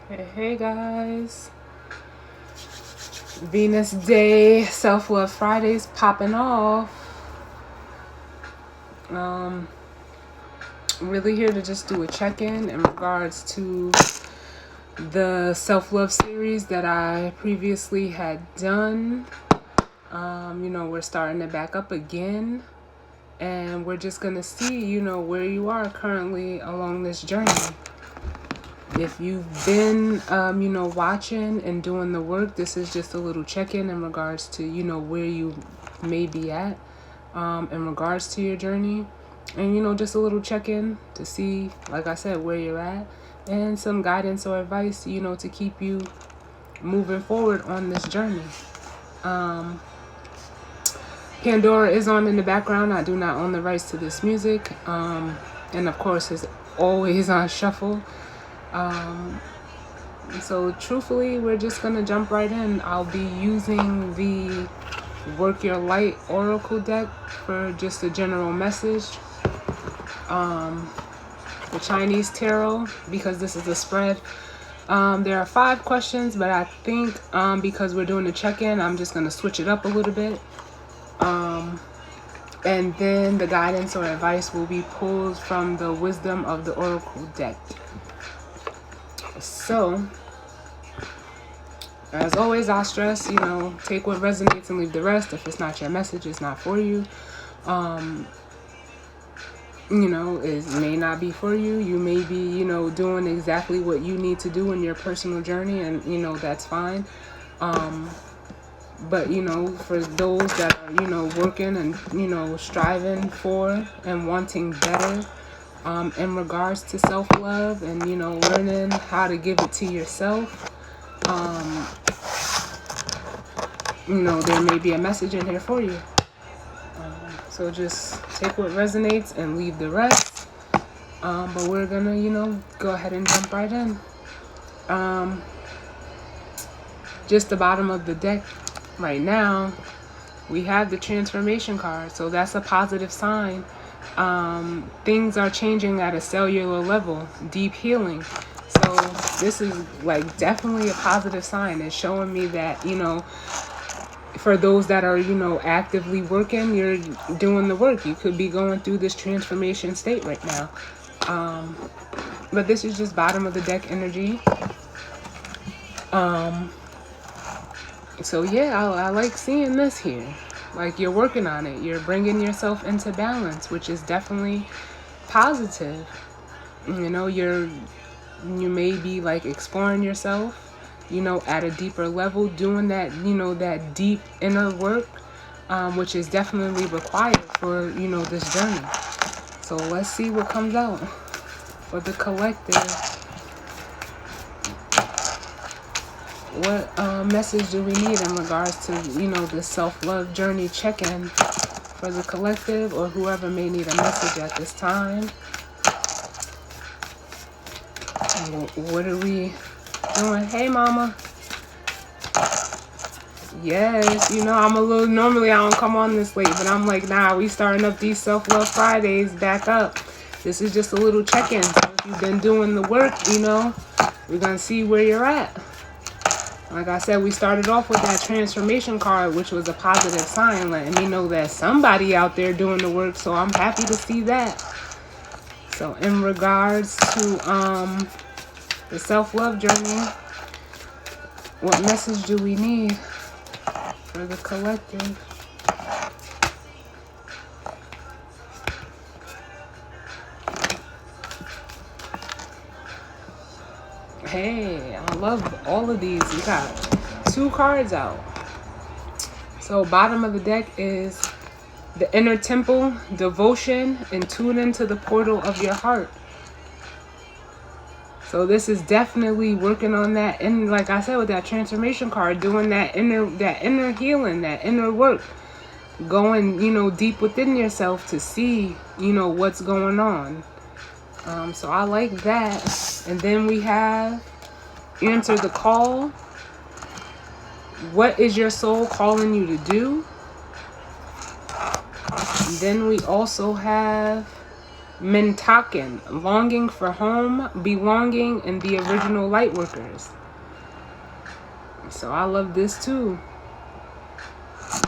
Hey guys, Venus Day, Self-Love Fridays popping off. Really here to just do a check-in in regards to the self-love series that I previously had done. We're starting to back up again, and we're just gonna see, where you are currently along this journey. If you've been, watching and doing the work, this is just a little check-in in regards to, where you may be at in regards to your journey. And, just a little check-in to see, like I said, where you're at. And some guidance or advice, to keep you moving forward on this journey. Pandora is on in the background. I do not own the rights to this music. And, of course, it's always on shuffle. So truthfully, we're just gonna jump right in. I'll be using the Work Your Light Oracle deck for just a general message. The Chinese Tarot, because this is a spread. There are 5 questions, but I think because we're doing a check-in, I'm just gonna switch it up a little bit. And then the guidance or advice will be pulled from the Wisdom of the Oracle deck. So, as always, I stress, take what resonates and leave the rest. If it's not your message, it's not for you. It may not be for you. You may be, doing exactly what you need to do in your personal journey, and, that's fine. But, for those that are, working and, striving for and wanting better, in regards to self-love and, learning how to give it to yourself, there may be a message in here for you. So just take what resonates and leave the rest. But we're gonna, go ahead and jump right in. Just the bottom of the deck right now, we have the transformation card. So that's a positive sign. Things are changing at a cellular level, deep healing. So this is like definitely a positive sign. It's showing me that, for those that are, actively working, you're doing the work. You could be going through this transformation state right now. But this is just bottom of the deck energy. So yeah, I like seeing this here. Like you're working on it. You're bringing yourself into balance, which is definitely positive. You may be like exploring yourself, at a deeper level, doing that, that deep inner work, which is definitely required for, this journey. So let's see what comes out for the collective. What message do we need in regards to, the self-love journey check-in for the collective, or whoever may need a message at this time? What are we doing? Hey, mama. Yes, I'm a little, normally I don't come on this late, but I'm like, nah, we starting up these self-love Fridays back up. This is just a little check-in. So if you've been doing the work, we're going to see where you're at. Like I said, we started off with that transformation card, which was a positive sign, letting me know that somebody out there doing the work. So I'm happy to see that. So in regards to the self-love journey, what message do we need for the collective? Hey, I love all of these. You got 2 cards out. So bottom of the deck is the inner temple, devotion, and tune into the portal of your heart. So this is definitely working on that, and like I said with that transformation card, doing that inner healing, that inner work, going, deep within yourself to see, what's going on. So I like that. And then we have answer the call. What is your soul calling you to do? And then we also have Mintaken, longing for home, belonging, and the original light workers. So I love this too.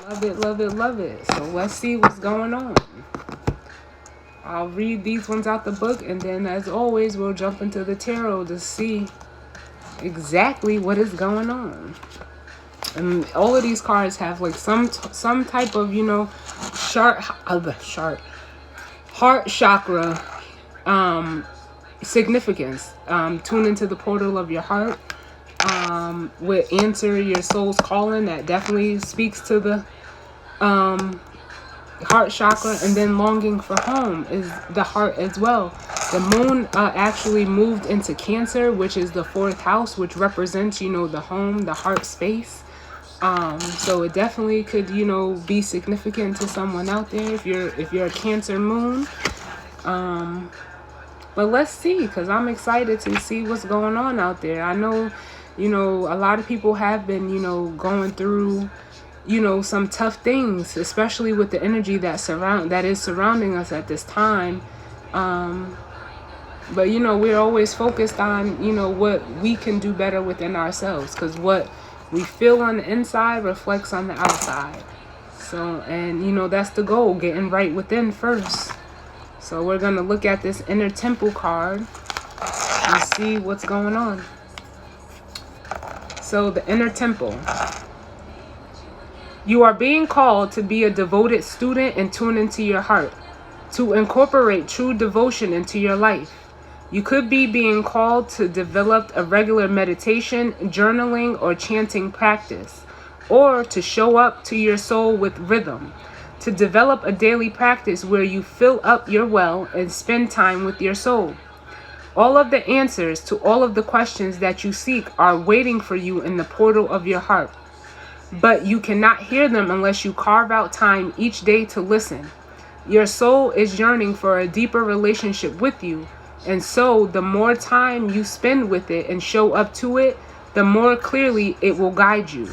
Love it, love it, love it. So let's see what's going on. I'll read these ones out the book, and then as always, we'll jump into the tarot to see exactly what is going on. And all of these cards have like some type of, you know, heart chakra significance. Tune into the portal of your heart. With answer your soul's calling, that definitely speaks to the heart chakra. And then longing for home is the heart as well. The moon actually moved into Cancer, which is the 4th house, which represents, you know, the home, the heart space. So it definitely could, you know, be significant to someone out there if you're a Cancer moon. But let's see, because I'm excited to see what's going on out there. I know, you know, a lot of people have been, you know, going through, you know, some tough things, especially with the energy that is surrounding us at this time. But, you know, we're always focused on, you know, what we can do better within ourselves, because what we feel on the inside reflects on the outside. So, and, you know, that's the goal, getting right within first. So we're going to look at this inner temple card and see what's going on. So the inner temple. You are being called to be a devoted student and tune into your heart, to incorporate true devotion into your life. You could be being called to develop a regular meditation, journaling, or chanting practice, or to show up to your soul with rhythm, to develop a daily practice where you fill up your well and spend time with your soul. All of the answers to all of the questions that you seek are waiting for you in the portal of your heart, but you cannot hear them unless you carve out time each day to listen. Your soul is yearning for a deeper relationship with you, and so the more time you spend with it and show up to it, the more clearly it will guide you.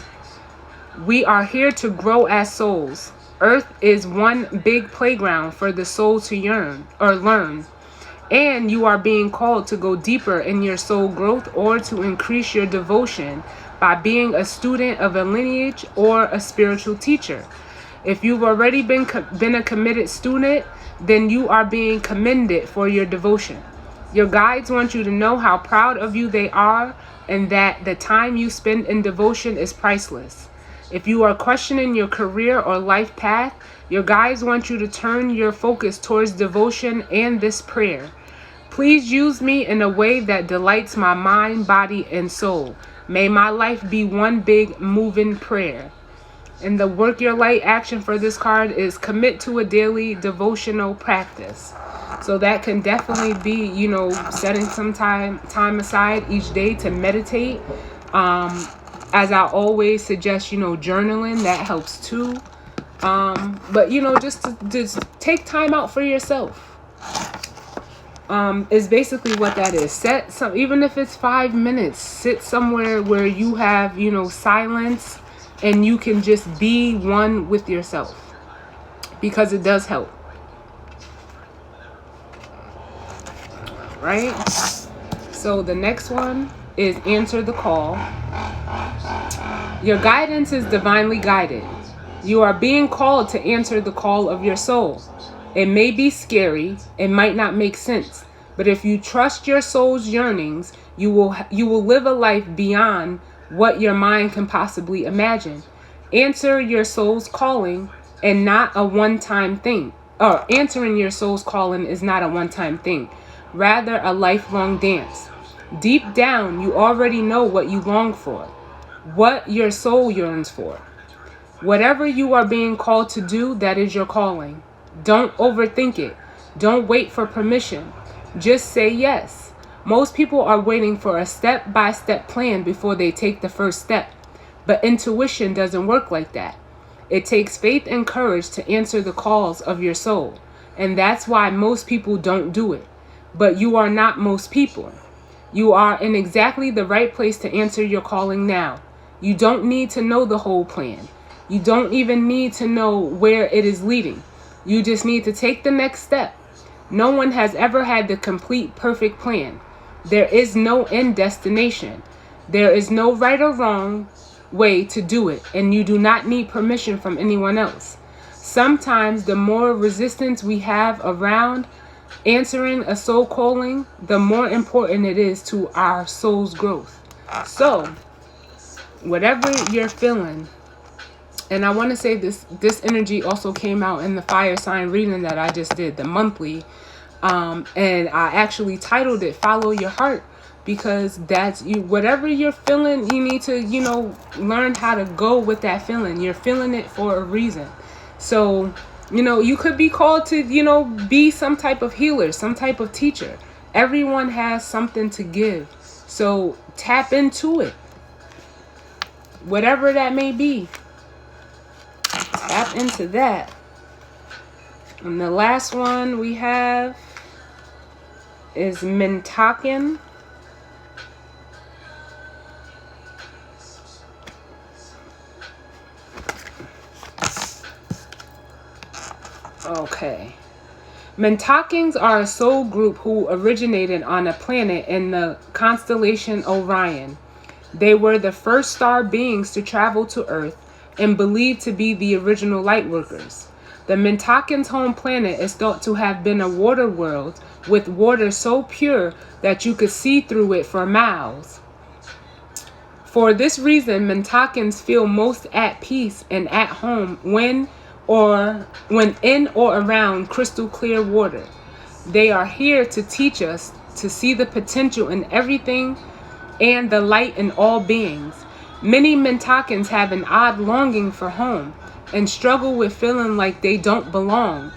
We are here to grow as souls. Earth is one big playground for the soul to yearn or learn. And you are being called to go deeper in your soul growth or to increase your devotion by being a student of a lineage or a spiritual teacher. If you've already been a committed student, then you are being commended for your devotion. Your guides want you to know how proud of you they are and that the time you spend in devotion is priceless. If you are questioning your career or life path, your guides want you to turn your focus towards devotion and this prayer. Please use me in a way that delights my mind, body, and soul. May my life be one big moving prayer. And the work your light action for this card is commit to a daily devotional practice. So that can definitely be, you know, setting some time aside each day to meditate. As I always suggest, you know, journaling, that helps too. But, you know, just take time out for yourself. Is basically what that is. Set some, even if it's 5 minutes, sit somewhere where you have, you know, silence and you can just be one with yourself, because it does help. Right? So the next one is answer the call. Your guidance is divinely guided. You are being called to answer the call of your soul. It may be scary, it might not make sense, but if you trust your soul's yearnings, you will live a life beyond what your mind can possibly imagine. Answer your soul's calling and not a one-time thing. Or answering your soul's calling is not a one-time thing, rather a lifelong dance. Deep down, you already know what you long for, what your soul yearns for. Whatever you are being called to do, that is your calling. Don't overthink it. Don't wait for permission. Just say yes. Most people are waiting for a step-by-step plan before they take the first step. But intuition doesn't work like that. It takes faith and courage to answer the calls of your soul. And that's why most people don't do it. But you are not most people. You are in exactly the right place to answer your calling now. You don't need to know the whole plan. You don't even need to know where it is leading. You just need to take the next step. No one has ever had the complete, perfect plan. There is no end destination. There is no right or wrong way to do it, and you do not need permission from anyone else. Sometimes the more resistance we have around answering a soul calling, the more important it is to our soul's growth. So, whatever you're feeling, and I want to say this energy also came out in the fire sign reading that I just did, the monthly, and I actually titled it Follow Your Heart, because that's you. Whatever you're feeling, you need to, learn how to go with that feeling. You're feeling it for a reason. So, you could be called to, be some type of healer, some type of teacher. Everyone has something to give. So tap into it. Whatever that may be. Tap into that. And the last one we have is Mintak. Okay. Mintakins are a soul group who originated on a planet in the constellation Orion. They were the first star beings to travel to Earth and believed to be the original light workers. The Mintakins' home planet is thought to have been a water world with water so pure that you could see through it for miles. For this reason, Mintakins feel most at peace and at home when in or around crystal clear water. They are here to teach us to see the potential in everything and the light in all beings. Many Mintakins have an odd longing for home and struggle with feeling like they don't belong.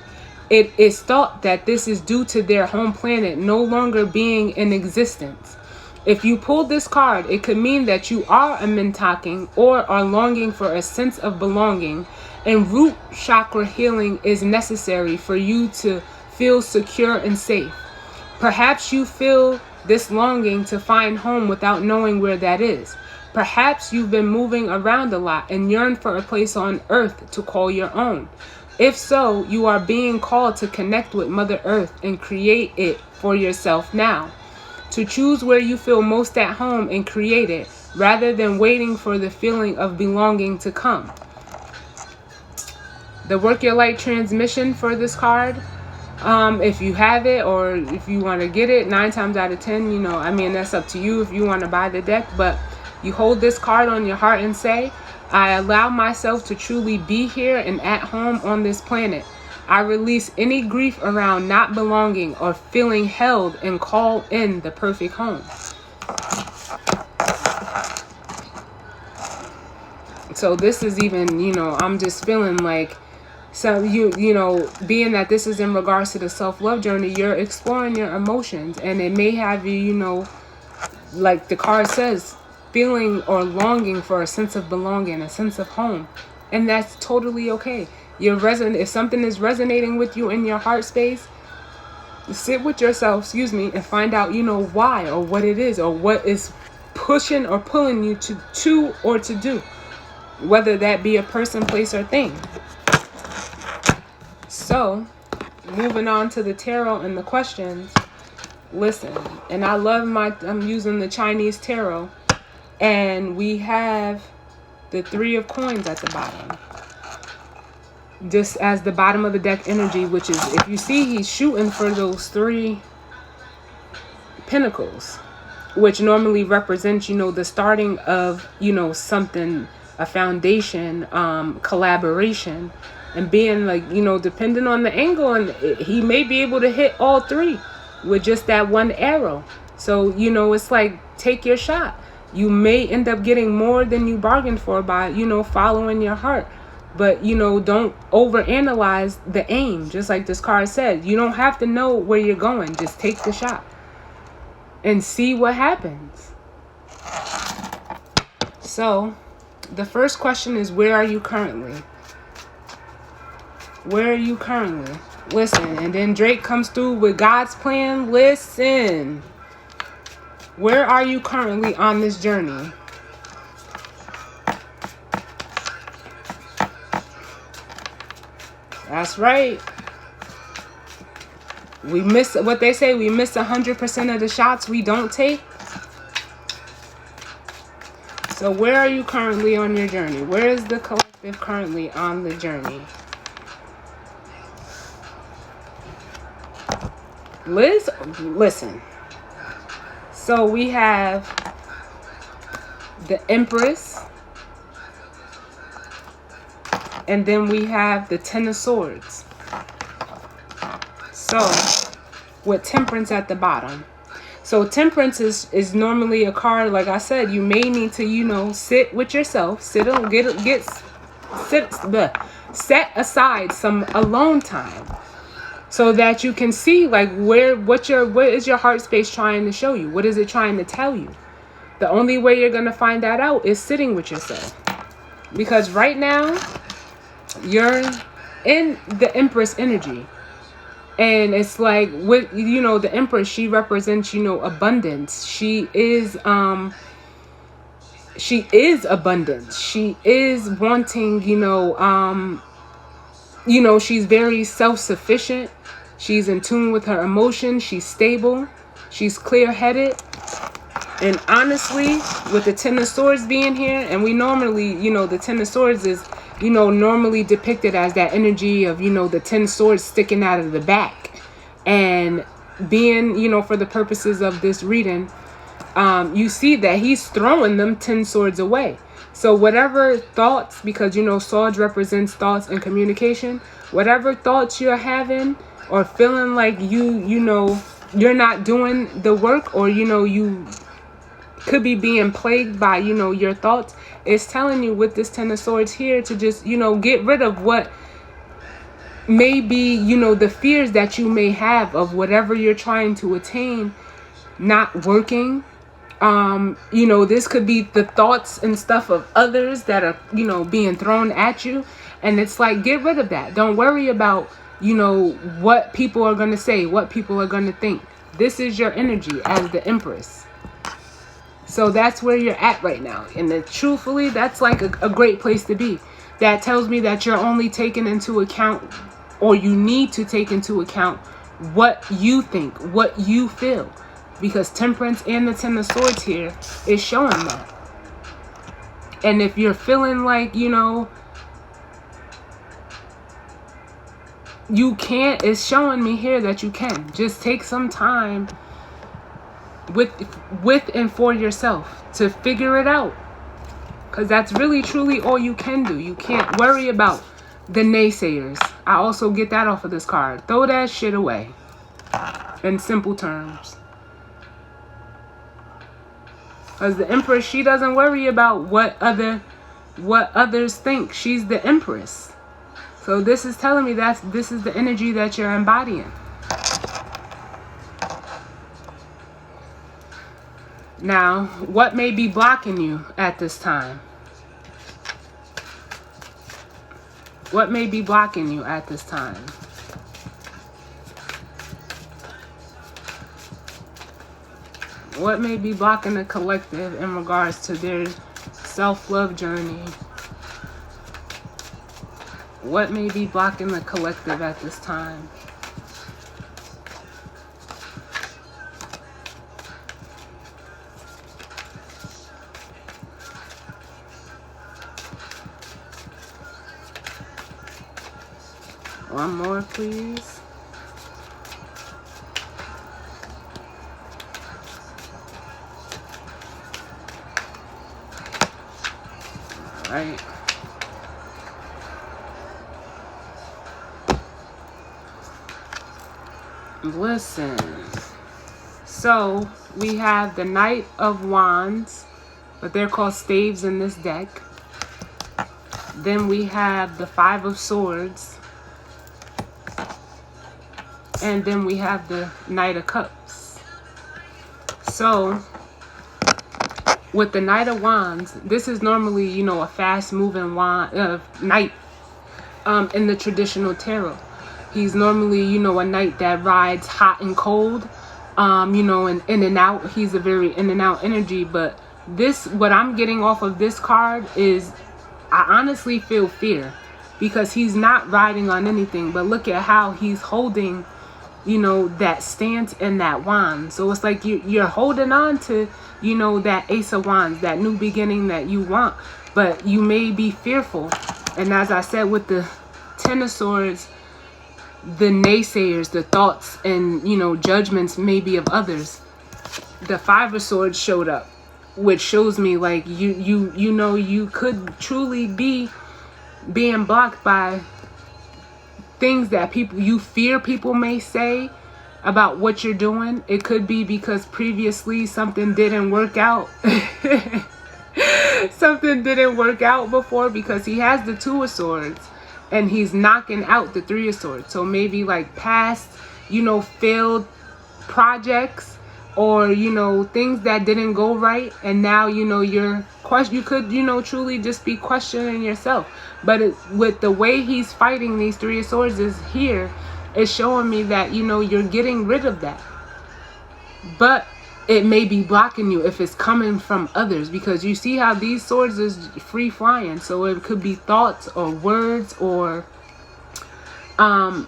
It is thought that this is due to their home planet no longer being in existence. If you pull this card, it could mean that you are a Mintakin or are longing for a sense of belonging, and root chakra healing is necessary for you to feel secure and safe. Perhaps you feel this longing to find home without knowing where that is. Perhaps you've been moving around a lot and yearn for a place on Earth to call your own. If so, you are being called to connect with Mother Earth and create it for yourself now. To choose where you feel most at home and create it, rather than waiting for the feeling of belonging to come. The Work Your Light transmission for this card, if you have it or if you want to get it, 9 times out of 10, that's up to you if you want to buy the deck, but you hold this card on your heart and say, I allow myself to truly be here and at home on this planet. I release any grief around not belonging or feeling held and call in the perfect home. So this is even, I'm just feeling like, so being that this is in regards to the self-love journey, you're exploring your emotions, and it may have you, like the card says, feeling or longing for a sense of belonging, a sense of home, and that's totally okay. If something is resonating with you in your heart space, sit with yourself, and find out, why or what it is or what is pushing or pulling you to or to do, whether that be a person, place, or thing. So, moving on to the tarot and the questions. Listen, and I love I'm using the Chinese tarot, and we have the 3 of coins at the bottom. Just as the bottom of the deck energy, which is, if you see, he's shooting for those 3 pentacles, which normally represents, the starting of, something, a foundation, collaboration, and being like, depending on the angle, and he may be able to hit all 3 with just that one arrow. So, it's like, take your shot. You may end up getting more than you bargained for by, following your heart. But, don't overanalyze the aim. Just like this card said, you don't have to know where you're going. Just take the shot and see what happens. So, the first question is, where are you currently? Where are you currently? Listen, and then Drake comes through with God's plan. Listen. Where are you currently on this journey? That's right. We miss what they say, we miss 100% of the shots we don't take. So where are you currently on your journey? Where is the collective currently on the journey? Liz, listen. So we have the Empress. And then we have the Ten of Swords. So, with Temperance at the bottom. So, Temperance is normally a card, like I said, you may need to, you know, sit with yourself. Set aside some alone time. So that you can see, like, what is your heart space trying to show you? What is it trying to tell you? The only way you're going to find that out is sitting with yourself. Because right now, you're in the Empress energy. And it's like, with, you know, the Empress, she represents, you know, abundance. She is abundance. She is wanting, you know, she's very self-sufficient. She's in tune with her emotions. She's stable. She's clear-headed. And honestly, with the Ten of Swords being here, and we normally, you know, the Ten of Swords is, you know, normally depicted as that energy of, you know, the 10 swords sticking out of the back. And being, you know, for the purposes of this reading, you see that he's throwing them 10 swords away. So whatever thoughts, because, you know, swords represents thoughts and communication, whatever thoughts you're having or feeling like you know, you're not doing the work, or, you know, you could be being plagued by, you know, your thoughts, it's telling you with this Ten of Swords here to just, you know, get rid of what may be, you know, the fears that you may have of whatever you're trying to attain not working. You know, this could be the thoughts and stuff of others that are, you know, being thrown at you. And it's like, get rid of that. Don't worry about, you know, what people are going to say, what people are going to think. This is your energy as the Empress. So that's where you're at right now. And truthfully, that's like a great place to be. That tells me that you're only taking into account, or you need to take into account, what you think, what you feel. Because Temperance and the Ten of Swords here is showing that. And if you're feeling like, you know, you can't, it's showing me here that you can. Just take some time with and for yourself to figure it out. Because that's really truly all you can do. You can't worry about the naysayers. I also get that off of this card. Throw that shit away. In simple terms. Because the Empress, she doesn't worry about what others think. She's the Empress. So this is telling me that this is the energy that you're embodying. Now, what may be blocking you at this time? What may be blocking you at this time? What may be blocking the collective in regards to their self-love journey? What may be blocking the collective at this time? One more, please. All right. Listen. So, we have the Knight of Wands, but they're called staves in this deck. Then we have the Five of Swords. And then we have the Knight of Cups. So, with the Knight of Wands, this is normally, you know, a fast-moving knight in the traditional tarot. He's normally, you know, a knight that rides hot and cold, you know, and in and out. He's a very in and out energy. But this, what I'm getting off of this card is, I honestly feel fear. Because he's not riding on anything. But look at how he's holding, that stance and that wand. So it's like you're holding on to, that Ace of Wands, that new beginning that you want, but you may be fearful. And as I said with the Ten of Swords, the naysayers, the thoughts and, judgments maybe of others. The Five of Swords showed up, which shows me like you could truly be being blocked by things that you fear people may say about what you're doing. It could be because previously something didn't work out. Something didn't work out before, because he has the Two of Swords and he's knocking out the Three of Swords. So maybe like past, failed projects, or things that didn't go right, and now you could truly just be questioning yourself. But with the way he's fighting these Three of Swords is here, it's showing me that you're getting rid of that. But it may be blocking you if it's coming from others, because you see how these swords is free flying. So it could be thoughts or words, or and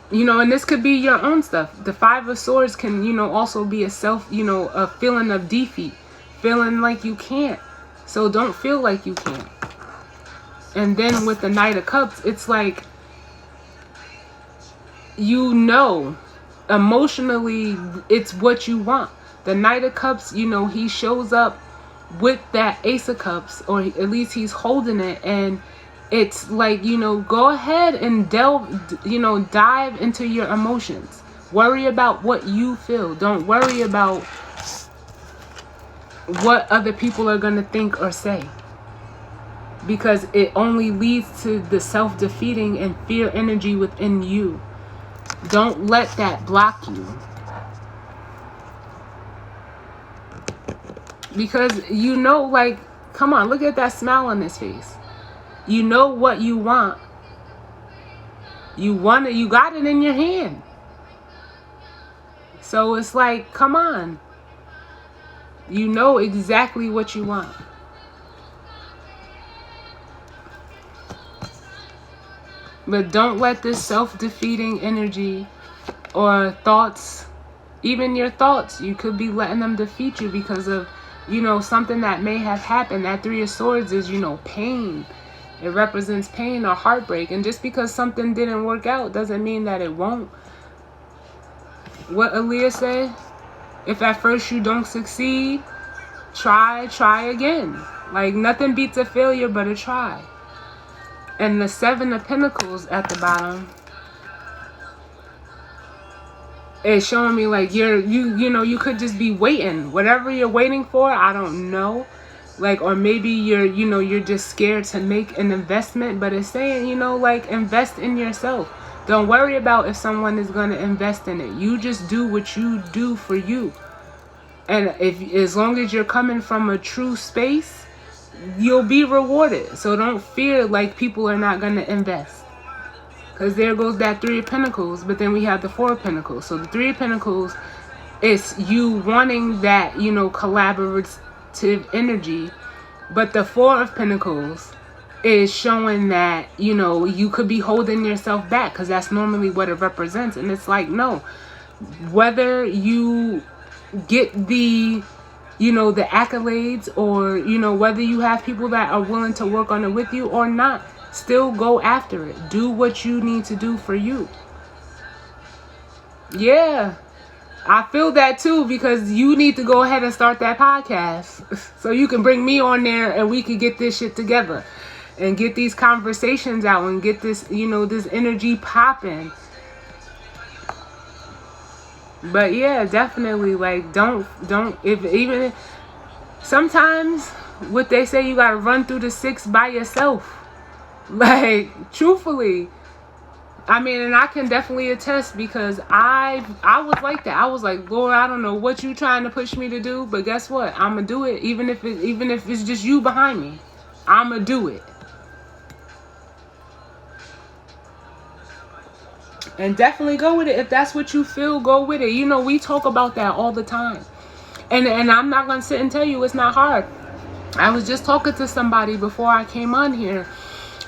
this could be your own stuff. The Five of Swords can, also be a feeling of defeat, feeling like you can't. So don't feel like you can't. And then with the Knight of Cups, it's like, emotionally, it's what you want. The Knight of Cups, he shows up with that Ace of Cups, or at least he's holding it, and it's like, go ahead and dive into your emotions. Worry about what you feel. Don't worry about what other people are going to think or say, because it only leads to the self-defeating and fear energy within you. Don't let that block you. Because like, come on, look at that smile on his face. You know what you want. You want it, you got it in your hand. So it's like, come on. You know exactly what you want. But don't let this self-defeating energy or thoughts, even your thoughts, you could be letting them defeat you because of, something that may have happened. That Three of Swords is, pain. It represents pain or heartbreak. And just because something didn't work out doesn't mean that it won't. What Aaliyah said, if at first you don't succeed, try again. Like, nothing beats a failure but a try. And the Seven of Pentacles at the bottom, it's showing me like you could just be waiting. Whatever you're waiting for, I don't know. Like, or maybe you're just scared to make an investment, but it's saying, like, invest in yourself. Don't worry about if someone is going to invest in it. You just do what you do for you. And as long as you're coming from a true space, you'll be rewarded. So don't fear like people are not going to invest. Because there goes that Three of Pentacles, but then we have the Four of Pentacles. So the Three of Pentacles is you wanting that, collaborative energy. But the Four of Pentacles is showing that, you could be holding yourself back, because that's normally what it represents. And it's like, no, whether you get the, the accolades, or, whether you have people that are willing to work on it with you or not, still go after it. Do what you need to do for you. Yeah, I feel that too, because you need to go ahead and start that podcast so you can bring me on there and we can get this shit together and get these conversations out and get this, this energy popping. But yeah, definitely, like, don't, even sometimes what they say, you gotta run through the 6 by yourself. Like, truthfully, I mean, and I can definitely attest, because I was like that. I was like, Lord, I don't know what you trying to push me to do, but guess what? I'm gonna do it, even if it's just you behind me. I'm gonna do it. And definitely go with it. If that's what you feel, go with it. We talk about that all the time. And I'm not gonna sit and tell you it's not hard. I was just talking to somebody before I came on here,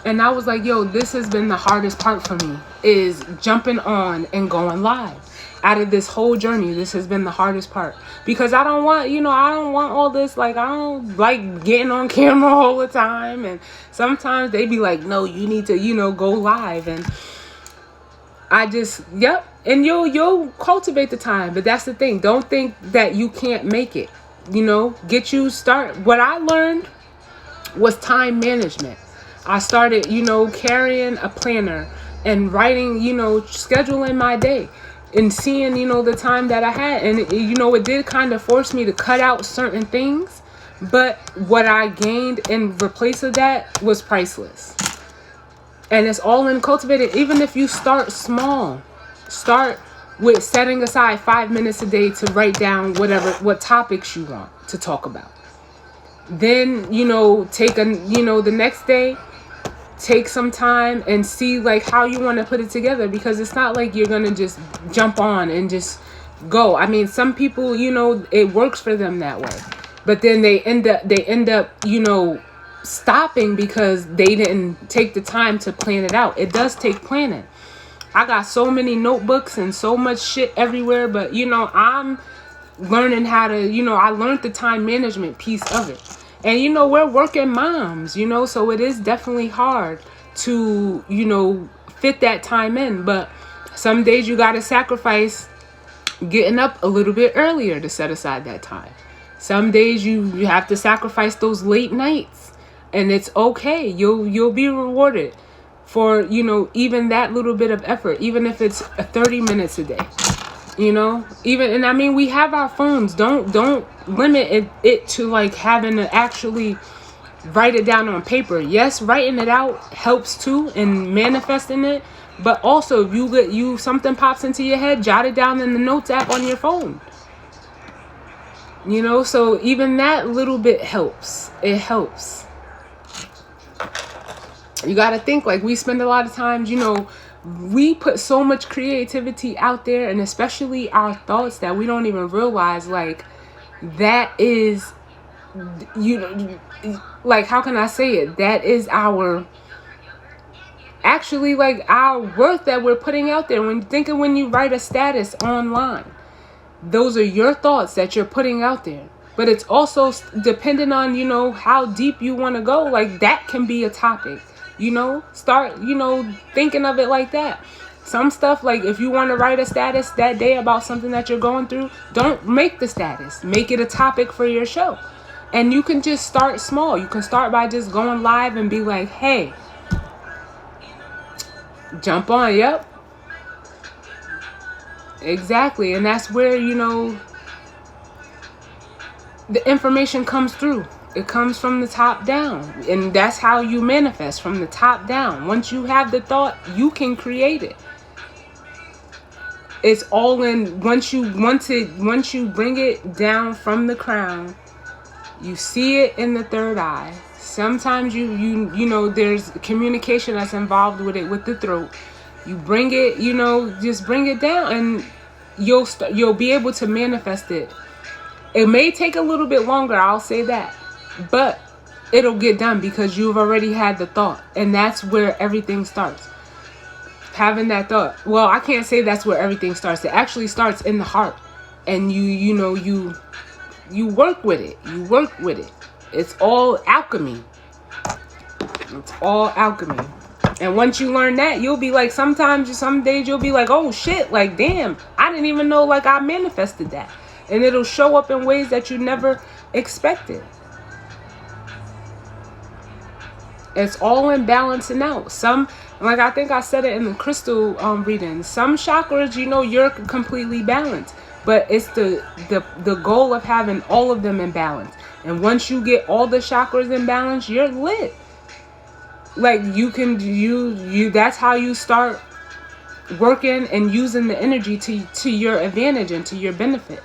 and I was like, yo, this has been the hardest part for me, is jumping on and going live. out of this whole journey, this has been the hardest part, because I don't want, I don't want all this, like, I don't like getting on camera all the time. And sometimes they be like, no, you need to, go live. And I just, yep. And you'll cultivate the time. But that's the thing. Don't think that you can't make it, start. What I learned was time management. I started, carrying a planner and writing, scheduling my day and seeing, the time that I had. And, it did kind of force me to cut out certain things. But what I gained in replace of that was priceless. And it's all in cultivating. Even if you start small, start with setting aside 5 minutes a day to write down what topics you want to talk about. Then, take the next day, take some time and see like how you want to put it together, because it's not like you're going to just jump on and just go. I mean, some people, it works for them that way, but then they end up, stopping because they didn't take the time to plan it out. It does take planning. I got so many notebooks and so much shit everywhere, but I'm learning how to, I learned the time management piece of it. And we're working moms, so it is definitely hard to, fit that time in. But some days you got to sacrifice getting up a little bit earlier to set aside that time. Some days you have to sacrifice those late nights. And it's okay. You'll be rewarded for, even that little bit of effort, even if it's 30 minutes a day, and I mean, we have our phones. Don't limit it to like having to actually write it down on paper. Yes, writing it out helps too, and manifesting it. But also, if something pops into your head, jot it down in the notes app on your phone. So even that little bit helps. It helps. You got to think, like, we spend a lot of times, we put so much creativity out there, and especially our thoughts, that we don't even realize, like, that is, like, how can I say it? That is our worth that we're putting out there. When you write a status online, those are your thoughts that you're putting out there. But it's also dependent on, how deep you want to go. Like, that can be a topic. Start, thinking of it like that. Some stuff, like if you want to write a status that day about something that you're going through, don't make the status. Make it a topic for your show. And you can just start small. You can start by just going live and be like, hey, jump on. Yep. Exactly. And that's where, the information comes through. It comes from the top down. And that's how you manifest, from the top down. Once you have the thought, you can create it. It's all in. Once you bring it down from the crown, you see it in the third eye. Sometimes there's communication that's involved with it, with the throat. You bring it, just bring it down, and you'll be able to manifest it. It may take a little bit longer, I'll say that. But it'll get done because you've already had the thought. And that's where everything starts. Having that thought. Well, I can't say that's where everything starts. It actually starts in the heart. And you work with it. You work with it. It's all alchemy. It's all alchemy. And once you learn that, you'll be like, some days you'll be like, oh shit, like, damn, I didn't even know, like, I manifested that. And it'll show up in ways that you never expected. It's all in balancing out. Like I think I said it in the crystal reading. Some chakras, you're completely balanced. But it's the goal of having all of them in balance. And once you get all the chakras in balance, you're lit. Like that's how you start working and using the energy to your advantage and to your benefit.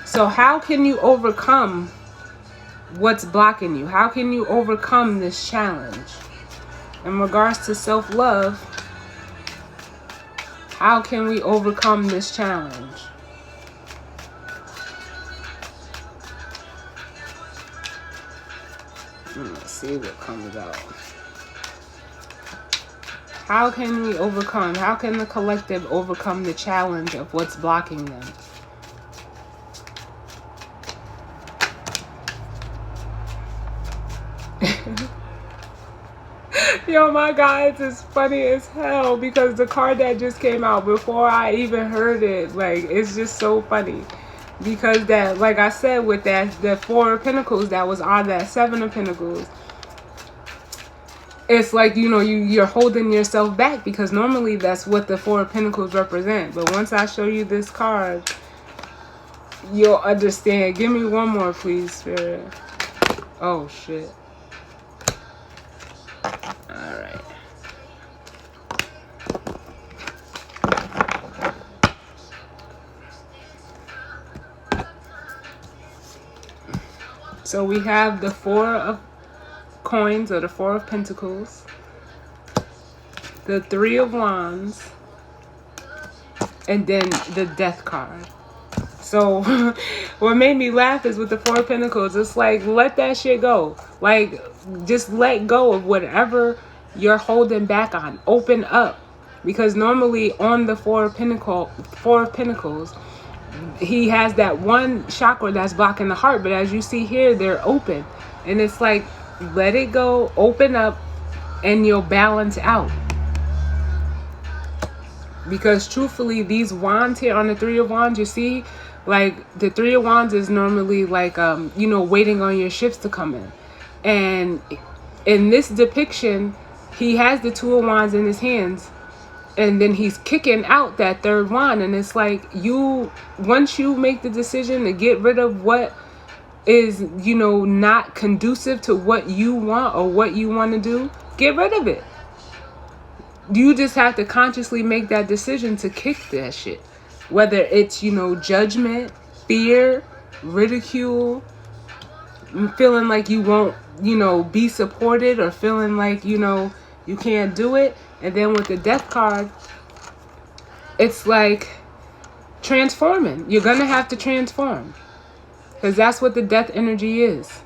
So how can you overcome what's blocking you? How can you overcome this challenge? In regards to self-love, how can we overcome this challenge? Let's see what comes out. How can we overcome? How can the collective overcome the challenge of what's blocking them? Yo, my guys, it's funny as hell because the card that just came out before I even heard it, like, it's just so funny. Because that, like I said, with that, the Four of Pentacles that was on that Seven of Pentacles, it's like, you know, you're holding yourself back because normally that's what the Four of Pentacles represent. But once I show you this card, you'll understand. Give me one more, please, Spirit. Oh, shit. All right. So we have the Four of Coins, or the Four of Pentacles, the Three of Wands, and then the Death card. So what made me laugh is with the Four of Pentacles, it's like, let that shit go. Like, just let go of whatever you're holding back on. Open up. Because normally on the Four of Pentacles, he has that one chakra that's blocking the heart. But as you see here, they're open. And it's like, let it go, open up, and you'll balance out. Because truthfully, these wands here on the Three of Wands, you see, like the Three of Wands is normally like, you know, waiting on your ships to come in. And in this depiction, he has the Two of Wands in his hands. And then he's kicking out that third wand. And it's like, once you make the decision to get rid of what is, you know, not conducive to what you want or what you want to do, get rid of it. You just have to consciously make that decision to kick that shit. Whether it's, you know, judgment, fear, ridicule, feeling like you won't, you know, be supported, or feeling like, you know, you can't do it. And then with the Death card, it's like transforming. You're going to have to transform. Because that's what the Death energy is.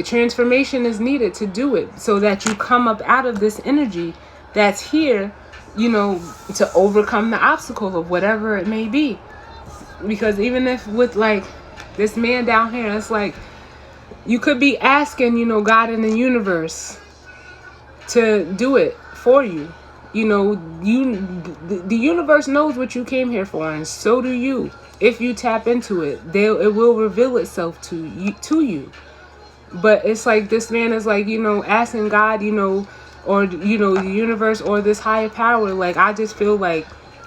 Transformation is needed to do it, so that you come up out of this energy that's here, you know, to overcome the obstacle of whatever it may be. Because even if with like this man down here, it's like you could be asking, you know, God in the universe to do it for you. You know, the universe knows what you came here for, and so do you. If you tap into it, it will reveal itself to you. But it's like this man is like, you know, asking God, you know, or, you know, the universe or this higher power, like, I just feel like,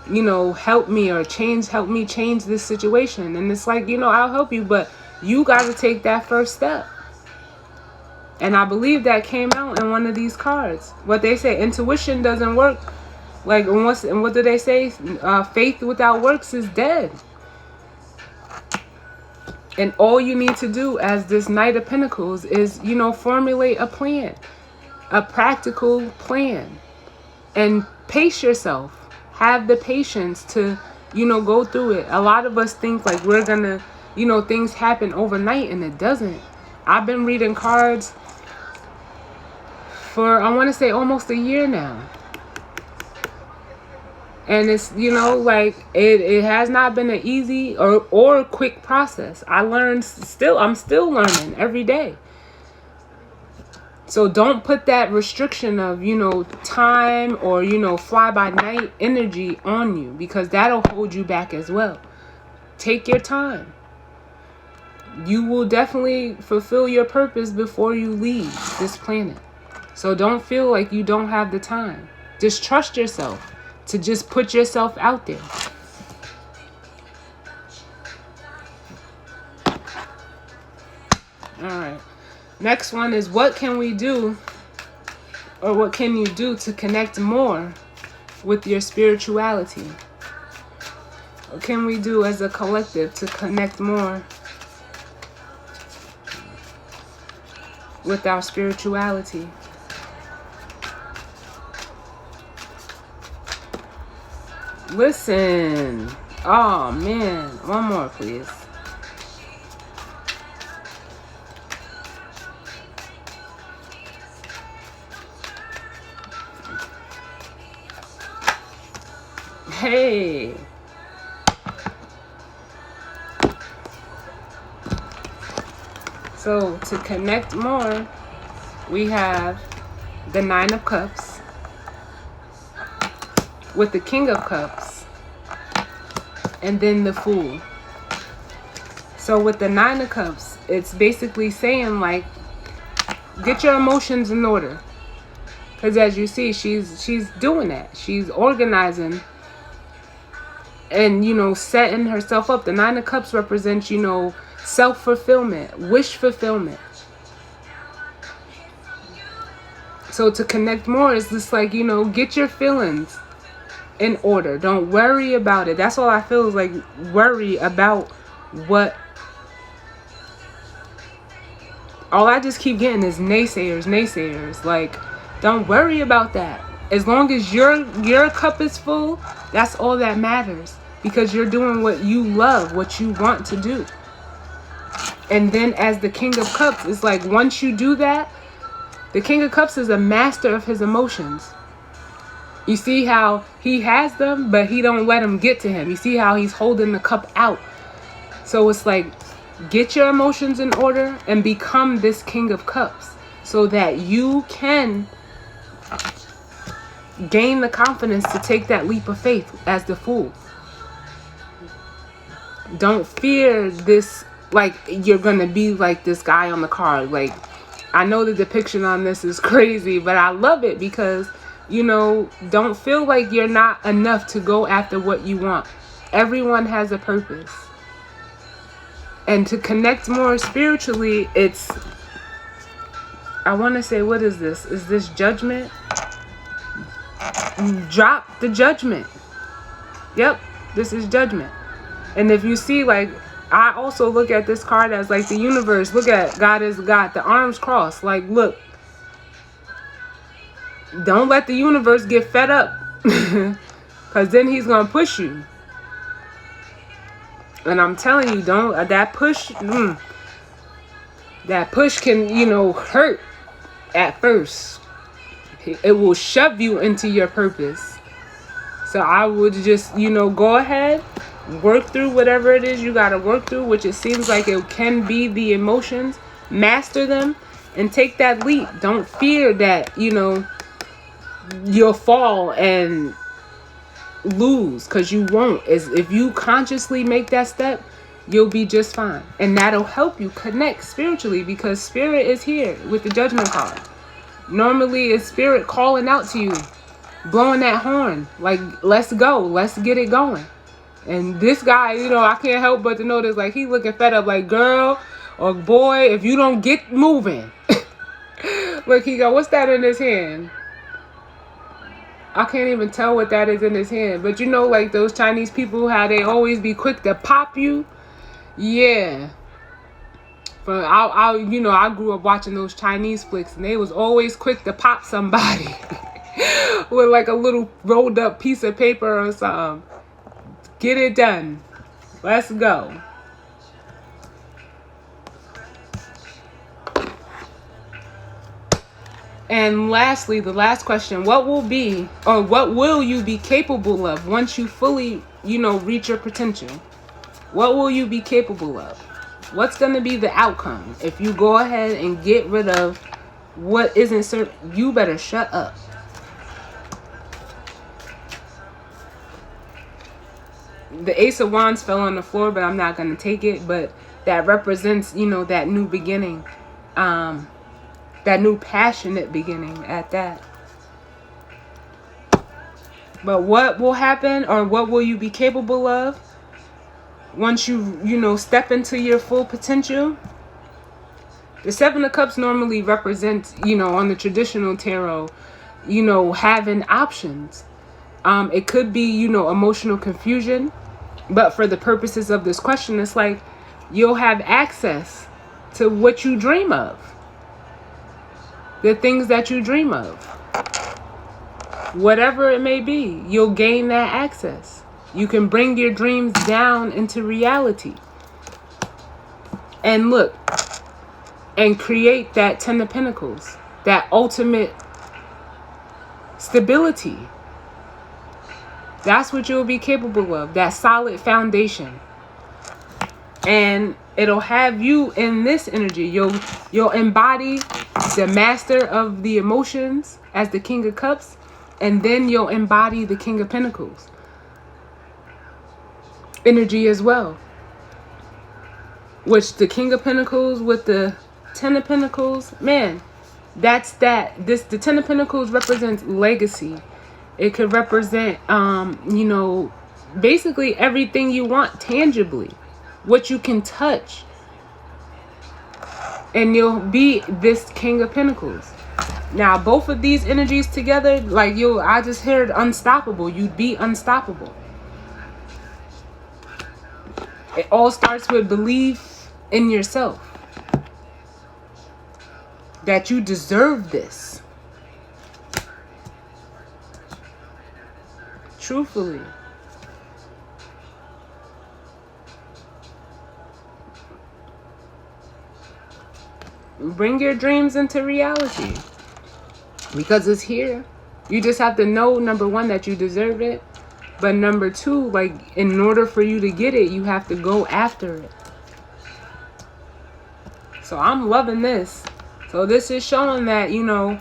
you know, help me help me change this situation. And it's like, you know, I'll help you, but you got to take that first step. And I believe that came out in one of these cards. What they say, intuition doesn't work. Like, and what do they say? Faith without works is dead. And all you need to do as this Knight of Pentacles is, you know, formulate a plan. A practical plan. And pace yourself. Have the patience to, you know, go through it. A lot of us think like we're gonna, you know, things happen overnight, and it doesn't. I've been reading cards for, I want to say, almost a year now. And it's, you know, like, it has not been an easy or quick process. I'm still learning every day. So don't put that restriction of, you know, time or, you know, fly by night energy on you, because that'll hold you back as well. Take your time. You will definitely fulfill your purpose before you leave this planet. So don't feel like you don't have the time. Just trust yourself to just put yourself out there. All right. Next one is, what can we do, or what can you do to connect more with your spirituality? What can we do as a collective to connect more with our spirituality? Listen. Oh, man. One more, please. Hey. So to connect more, we have the Nine of Cups with the King of Cups and then the Fool. So with the Nine of Cups, it's basically saying like, get your emotions in order. Because as you see, she's doing that. She's organizing and, you know, setting herself up. The Nine of Cups represents, you know, self-fulfillment, wish fulfillment. So to connect more is just like, you know, get your feelings in order. Don't worry about it. That's all I feel is like, worry about what. All I just keep getting is naysayers. Like, don't worry about that. As long as your cup is full, that's all that matters. Because you're doing what you love, what you want to do. And then as the King of Cups, it's like once you do that, the King of Cups is a master of his emotions. You see how he has them, but he don't let them get to him. You see how he's holding the cup out. So it's like, get your emotions in order and become this King of Cups so that you can gain the confidence to take that leap of faith as the Fool. Don't fear this, like you're gonna be like this guy on the card. Like, I know the depiction on this is crazy, but I love it because, you know, don't feel like you're not enough to go after what you want. Everyone has a purpose. And to connect more spiritually, it's, I want to say, what is this? Is this Judgment? Drop the Judgment. Yep, this is Judgment. And if you see, like, I also look at this card as like the universe. Look at God is God, the arms crossed. Like, look, don't let the universe get fed up because then he's going to push you. And I'm telling you, don't, that push can, you know, hurt at first. It will shove you into your purpose. So I would just, you know, go ahead, work through whatever it is you got to work through, which it seems like it can be the emotions. Master them and take that leap. Don't fear that, you know, you'll fall and lose, because you won't. If you consciously make that step, you'll be just fine. And that'll help you connect spiritually, because spirit is here with the Judgment card. Normally it's spirit calling out to you, blowing that horn, like, let's go, let's get it going. And this guy, you know, I can't help but to notice, like, he's looking fed up, like, girl or boy, if you don't get moving. Look, he go, what's that in his hand? I can't even tell what that is in his hand. But you know, like those Chinese people, how they always be quick to pop you. Yeah. But you know, I grew up watching those Chinese flicks, and they was always quick to pop somebody with like a little rolled up piece of paper or something. Get it done. Let's go. And lastly, the last question, what will you be capable of once you fully, you know, reach your potential? What will you be capable of? What's going to be the outcome? If you go ahead and get rid of what isn't certain, you better shut up. The Ace of Wands fell on the floor, but I'm not going to take it. But that represents, you know, that new beginning. That new passionate beginning at that. But what will happen, or what will you be capable of once you know, step into your full potential? The Seven of Cups normally represents, you know, on the traditional tarot, you know, having options. It could be, you know, emotional confusion. But for the purposes of this question, it's like you'll have access to what you dream of. The things that you dream of. Whatever it may be, you'll gain that access. You can bring your dreams down into reality. And look, and create that 10 of Pentacles. That ultimate stability. That's what you'll be capable of. That solid foundation. And it'll have you in this energy. You'll embody the master of the emotions as the King of Cups. And then you'll embody the King of Pentacles energy as well. Which the King of Pentacles with the Ten of Pentacles, man, that's that. The Ten of Pentacles represents legacy. It could represent, you know, basically everything you want tangibly, what you can touch. And you'll be this King of Pentacles. Now, both of these energies together, like I just heard unstoppable. You'd be unstoppable. It all starts with belief in yourself. That you deserve this. Truthfully. Bring your dreams into reality. Because it's here. You just have to know, number one, that you deserve it. But number two, like, in order for you to get it, you have to go after it. So I'm loving this. So this is showing that, you know,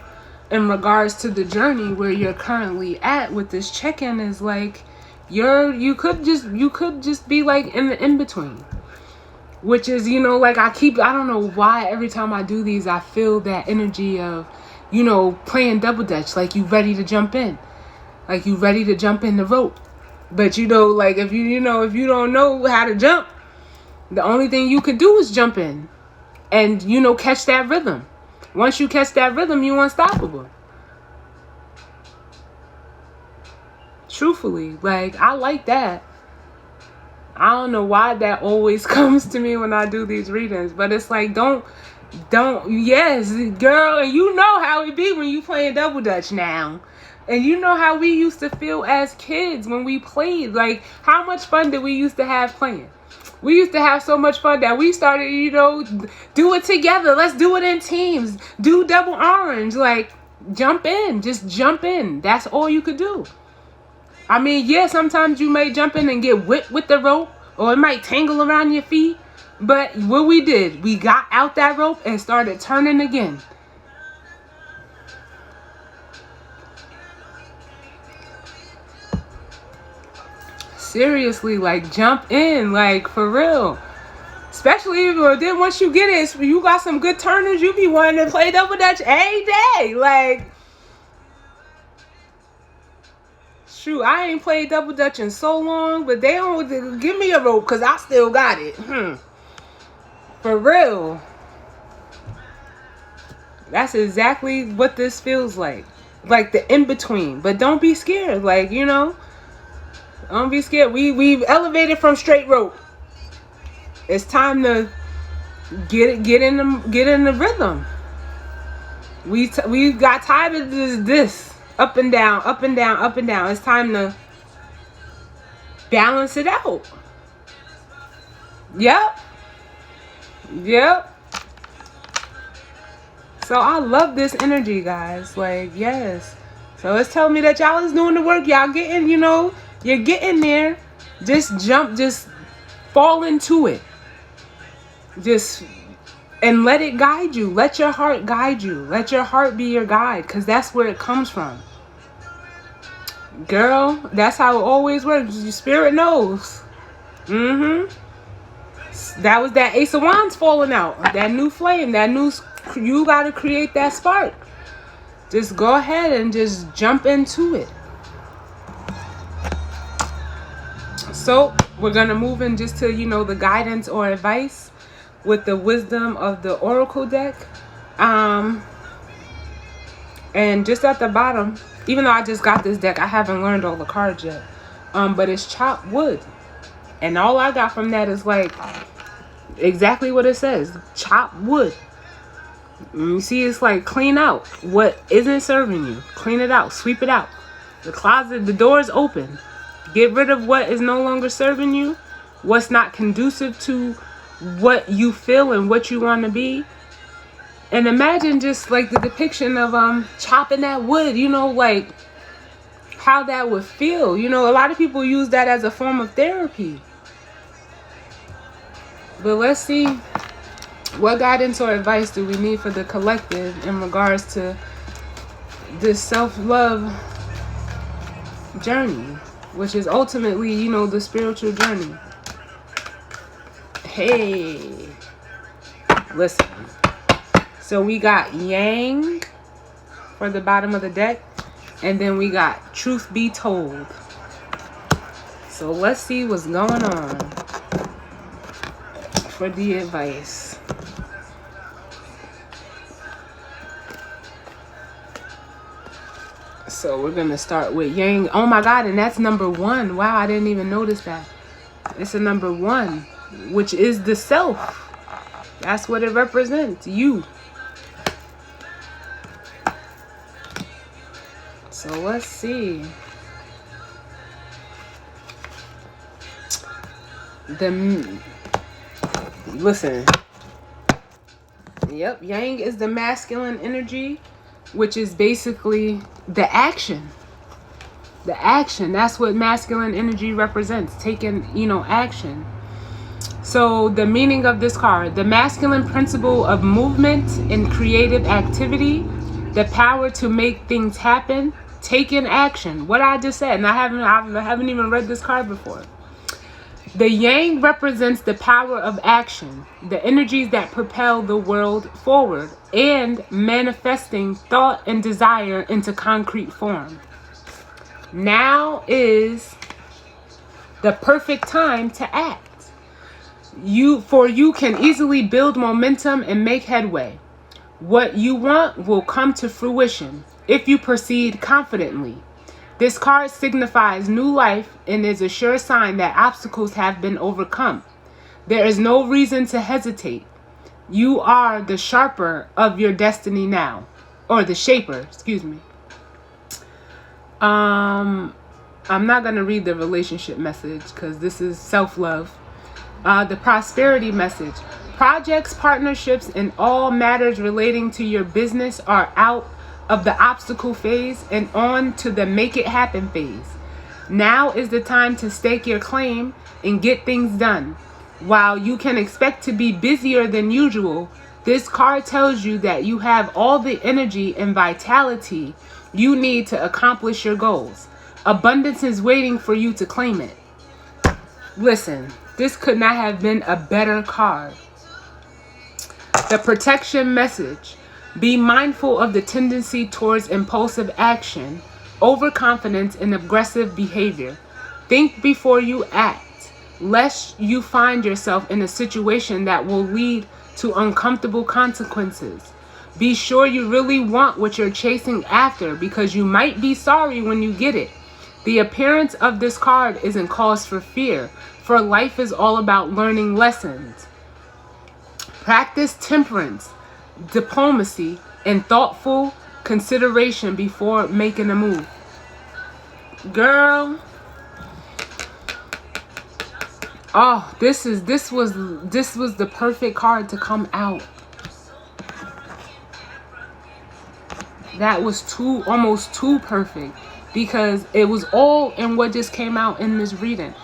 in regards to the journey where you're currently at with this check-in is like, you could just be like in the in-between. Which is, you know, like I don't know why every time I do these, I feel that energy of, you know, playing double dutch, like you ready to jump in. Like you ready to jump in the rope. But, you know, like if you don't know how to jump, the only thing you could do is jump in and, you know, catch that rhythm. Once you catch that rhythm, you're unstoppable. Truthfully, like, I like that. I don't know why that always comes to me when I do these readings, but it's like, yes, girl, and you know how it be when you playing double dutch now. And you know how we used to feel as kids when we played. Like, how much fun did we used to have playing? We used to have so much fun that we started, you know, do it together. Let's do it in teams. Do double orange. Like, jump in. Just jump in. That's all you could do. I mean, yeah, sometimes you may jump in and get whipped with the rope. Or it might tangle around your feet. But what we did, we got out that rope and started turning again. Seriously, like, jump in, like, for real. Especially then once you get it, you got some good turners, you be wanting to play double dutch every day. Like, shoot, I ain't played double dutch in so long, but they don't give me a rope because I still got it. For real. That's exactly what this feels like. Like the in-between. But don't be scared. Like, you know, don't be scared. We've elevated from straight rope. It's time to get in the rhythm. We got tired of this up and down, up and down, up and down. It's time to balance it out. Yep. So I love this energy, guys. Like, yes. So it's telling me that y'all is doing the work. Y'all getting, you know, you're getting there. Just jump, just fall into it. And let it guide you. Let your heart guide you. Let your heart be your guide, because that's where it comes from. Girl, that's how it always works. Your spirit knows. That was that Ace of Wands falling out. That new flame. You got to create that spark. Just go ahead and just jump into it. So we're going to move in just to, you know, the guidance or advice with the wisdom of the Oracle deck. And just at the bottom, even though I just got this deck, I haven't learned all the cards yet. But it's chopped wood. And all I got from that is like exactly what it says. Chop wood. You see, it's like clean out what isn't serving you. Clean it out. Sweep it out. The closet, the door is open. Get rid of what is no longer serving you. What's not conducive to what you feel and what you want to be. And imagine just like the depiction of chopping that wood, you know, like how that would feel. You know, a lot of people use that as a form of therapy. But let's see, what guidance or advice do we need for the collective in regards to this self-love journey, which is ultimately, you know, the spiritual journey. Hey, listen. So we got Yang for the bottom of the deck, and then we got Truth Be Told. So let's see what's going on for the advice. So we're going to start with Yang. Oh my God, and that's number 1. Wow, I didn't even notice that. It's a number 1, which is the self. That's what it represents, you. So let's see. Listen. Yep, Yang is the masculine energy, which is basically the action. The action. That's what masculine energy represents. Taking, you know, action. So the meaning of this card: the masculine principle of movement and creative activity, the power to make things happen, taking action. What I just said, and I haven't even read this card before. The Yang represents the power of action, the energies that propel the world forward, and manifesting thought and desire into concrete form. Now is the perfect time to act. You can easily build momentum and make headway. What you want will come to fruition if you proceed confidently. This card signifies new life and is a sure sign that obstacles have been overcome. There is no reason to hesitate. You are the sharper of your destiny now. Or the shaper, excuse me. I'm not going to read the relationship message because this is self-love. The prosperity message. Projects, partnerships, and all matters relating to your business are out of the obstacle phase and on to the make it happen phase. Now is the time to stake your claim and get things done. While you can expect to be busier than usual, this card tells you that you have all the energy and vitality you need to accomplish your goals. Abundance is waiting for you to claim it. Listen, this could not have been a better card. The protection message. Be mindful of the tendency towards impulsive action, overconfidence, and aggressive behavior. Think before you act, lest you find yourself in a situation that will lead to uncomfortable consequences. Be sure you really want what you're chasing after, because you might be sorry when you get it. The appearance of this card isn't cause for fear, for life is all about learning lessons. Practice temperance, diplomacy, and thoughtful consideration before making a move. Girl. Oh, this was the perfect card to come out. That was almost too perfect, because it was all in what just came out in this reading.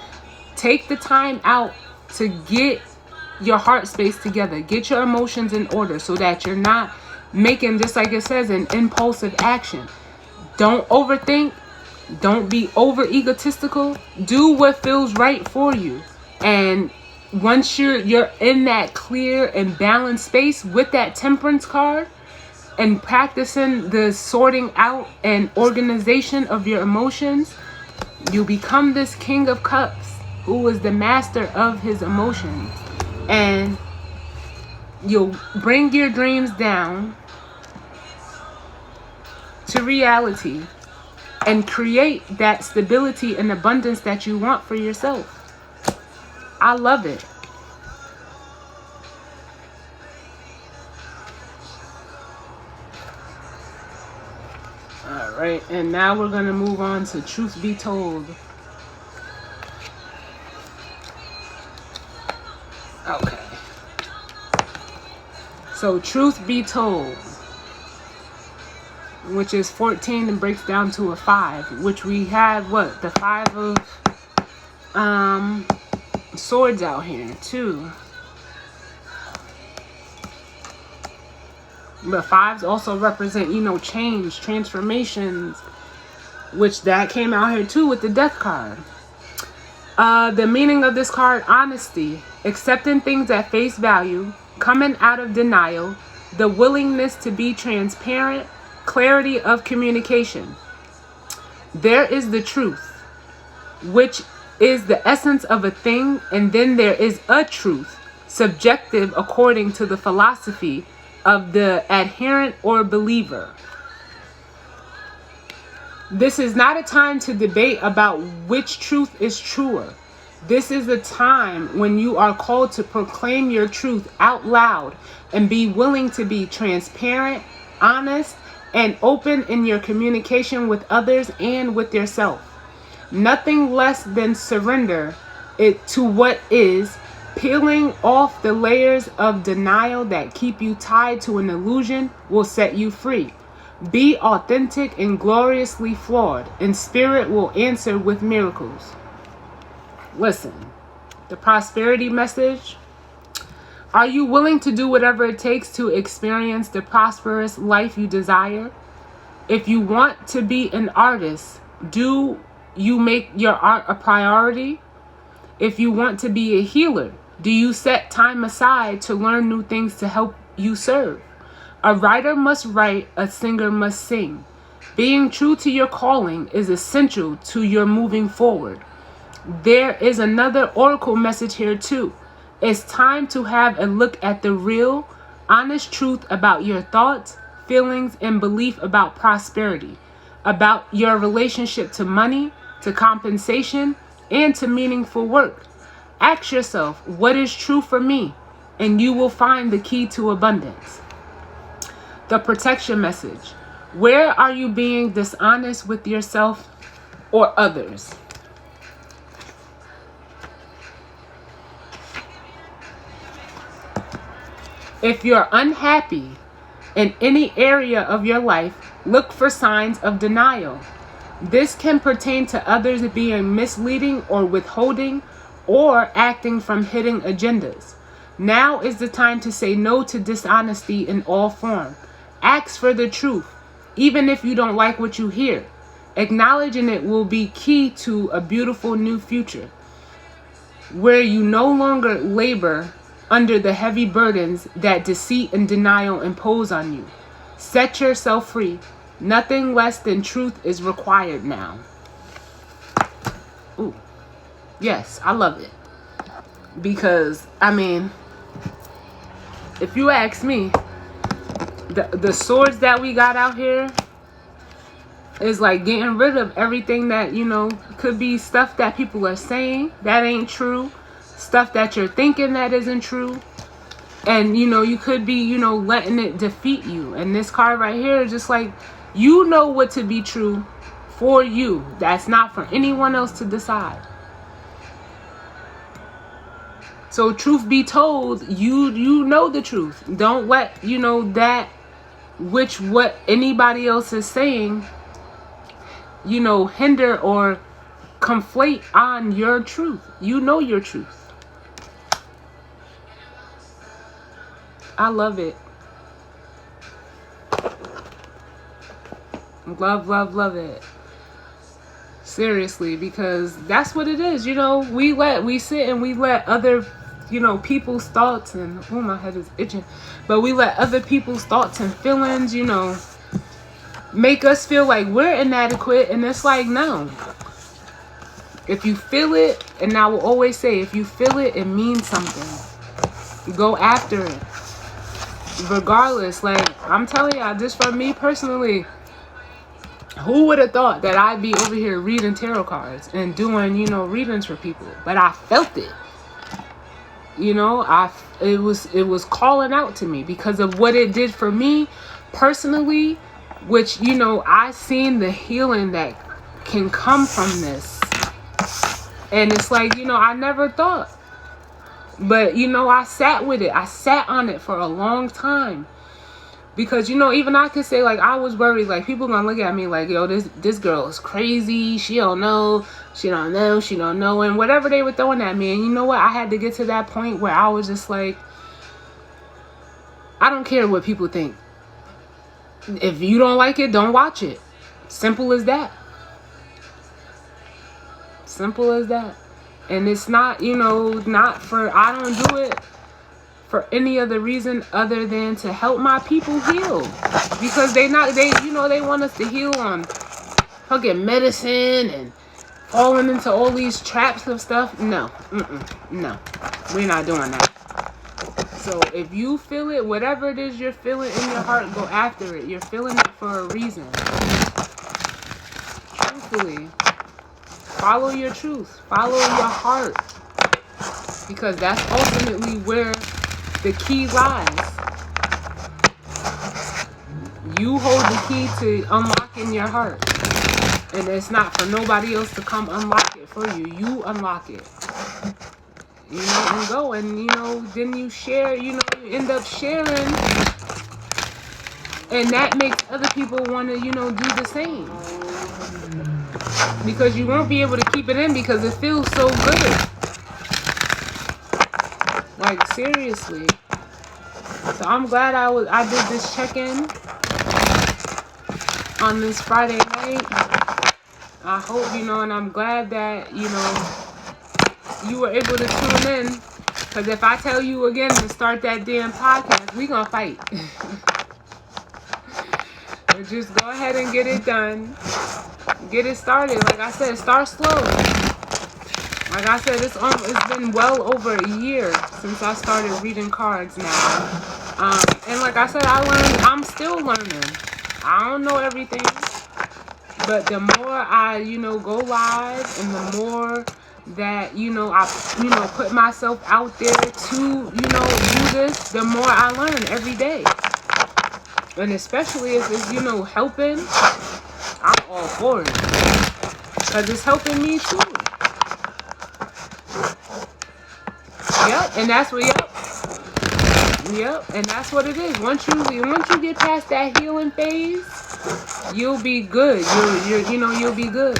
Take the time out to get your heart space together. Get your emotions in order so that you're not making, just like it says, an impulsive action. Don't overthink. Don't be over egotistical. Do what feels right for you. And once you're in that clear and balanced space with that temperance card and practicing the sorting out and organization of your emotions, you become this King of Cups who is the master of his emotions. And you'll bring your dreams down to reality and create that stability and abundance that you want for yourself. I love it. All right, and now we're going to move on to Truth Be Told. Okay. So, truth be told, which is 14 and breaks down to a 5, which we have what? The 5 of swords out here too. But 5s also represent, you know, change, transformations, which that came out here too with the death card. The meaning of this card: honesty, accepting things at face value, coming out of denial, the willingness to be transparent, clarity of communication. There is the truth, which is the essence of a thing, and then there is a truth, subjective according to the philosophy of the adherent or believer. This is not a time to debate about which truth is truer. This is a time when you are called to proclaim your truth out loud and be willing to be transparent, honest, and open in your communication with others and with yourself. Nothing less than surrender it to what is, peeling off the layers of denial that keep you tied to an illusion will set you free. Be authentic and gloriously flawed, and spirit will answer with miracles. Listen, the prosperity message. Are you willing to do whatever it takes to experience the prosperous life you desire? If you want to be an artist, do you make your art a priority? If you want to be a healer, do you set time aside to learn new things to help you serve? A writer must write, a singer must sing. Being true to your calling is essential to your moving forward. There is another oracle message here too. It's time to have a look at the real, honest truth about your thoughts, feelings, and belief about prosperity, about your relationship to money, to compensation, and to meaningful work. Ask yourself, what is true for me? And you will find the key to abundance. The protection message. Where are you being dishonest with yourself or others? If you're unhappy in any area of your life, look for signs of denial. This can pertain to others being misleading or withholding or acting from hidden agendas. Now is the time to say no to dishonesty in all form. Ask for the truth, even if you don't like what you hear. Acknowledging it will be key to a beautiful new future, where you no longer labor under the heavy burdens that deceit and denial impose on you. Set yourself free. Nothing less than truth is required now. Ooh. Yes, I love it. Because, I mean, if you ask me, the swords that we got out here is like getting rid of everything that, you know, could be stuff that people are saying that ain't true. Stuff that you're thinking that isn't true. And, you know, you could be, you know, letting it defeat you. And this card right here is just like, you know what to be true for you. That's not for anyone else to decide. So truth be told, you know the truth. Don't let, you know, that which what anybody else is saying, you know, hinder or conflate on your truth. You know your truth. I love it. Love, love, love it. Seriously, because that's what it is. You know, we sit and we let other, you know, people's thoughts and, oh, my head is itching. But we let other people's thoughts and feelings, you know, make us feel like we're inadequate. And it's like, no. If you feel it, and I will always say, if you feel it, it means something. Go after it. Regardless, like, I'm telling y'all, just for me personally, who would have thought that I'd be over here reading tarot cards and doing, you know, readings for people? But I felt it. You know, it was calling out to me because of what it did for me personally, which, you know, I seen the healing that can come from this. And it's like, you know, I never thought. But, you know, I sat with it. I sat on it for a long time. Because, you know, even I could say, like, I was worried, like, people gonna look at me like, yo, this girl is crazy. She don't know. And whatever they were throwing at me. And you know what? I had to get to that point where I was just like, I don't care what people think. If you don't like it, don't watch it. Simple as that. Simple as that. And it's not, you know, I don't do it for any other reason other than to help my people heal. Because they want us to heal on fucking medicine and falling into all these traps of stuff. No. No. We're not doing that. So if you feel it, whatever it is you're feeling in your heart, go after it. You're feeling it for a reason. Truthfully. Follow your truth. Follow your heart. Because that's ultimately where the key lies. You hold the key to unlocking your heart. And it's not for nobody else to come unlock it for you. You unlock it. You know, and go. And, you know, then you share, you know, you end up sharing. And that makes other people want to, you know, do the same. Because you won't be able to keep it in because it feels so good. Like, seriously. So I'm glad I did this check-in on this Friday night. I hope, you know, and I'm glad that, you know, you were able to tune in. Because if I tell you again to start that damn podcast, we gonna fight. But just go ahead and get it done. Get it started. Like I said, start slow. Like I said, it's been well over a year since I started reading cards now. And like I said, I'm still learning. I don't know everything. But the more I, you know, go live and the more that, you know, I, you know, put myself out there to, you know, do this, the more I learn every day. And especially if it's, you know, helping, I'm all for it. Because it's helping me too. Yep, and that's what, yep, and that's what it is. Once you get past that healing phase, you'll be good. You'll be good.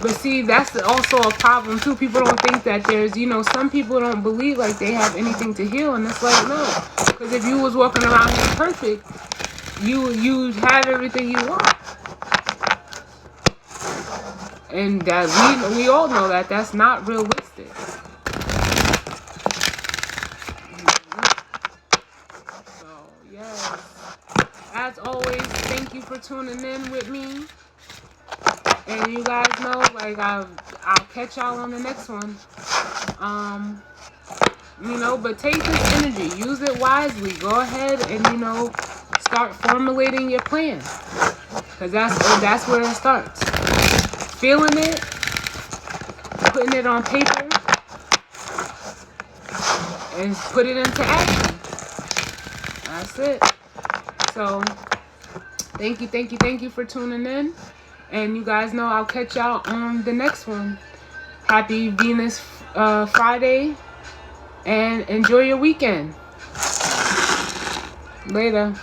But see, that's also a problem too. People don't think that there's, you know, some people don't believe like they have anything to heal, and it's like, no. Because if you was walking around here perfect, you have everything you want. And that we all know that that's not realistic. So, yes. As always, thank you for tuning in with me. And you guys know, like, I'll catch y'all on the next one. You know, but take this energy. Use it wisely. Go ahead and, you know, start formulating your plan. Because that's where it starts. Feeling it. Putting it on paper. And put it into action. That's it. So, thank you for tuning in. And you guys know I'll catch y'all on the next one. Happy Venus Friday. And enjoy your weekend. Later.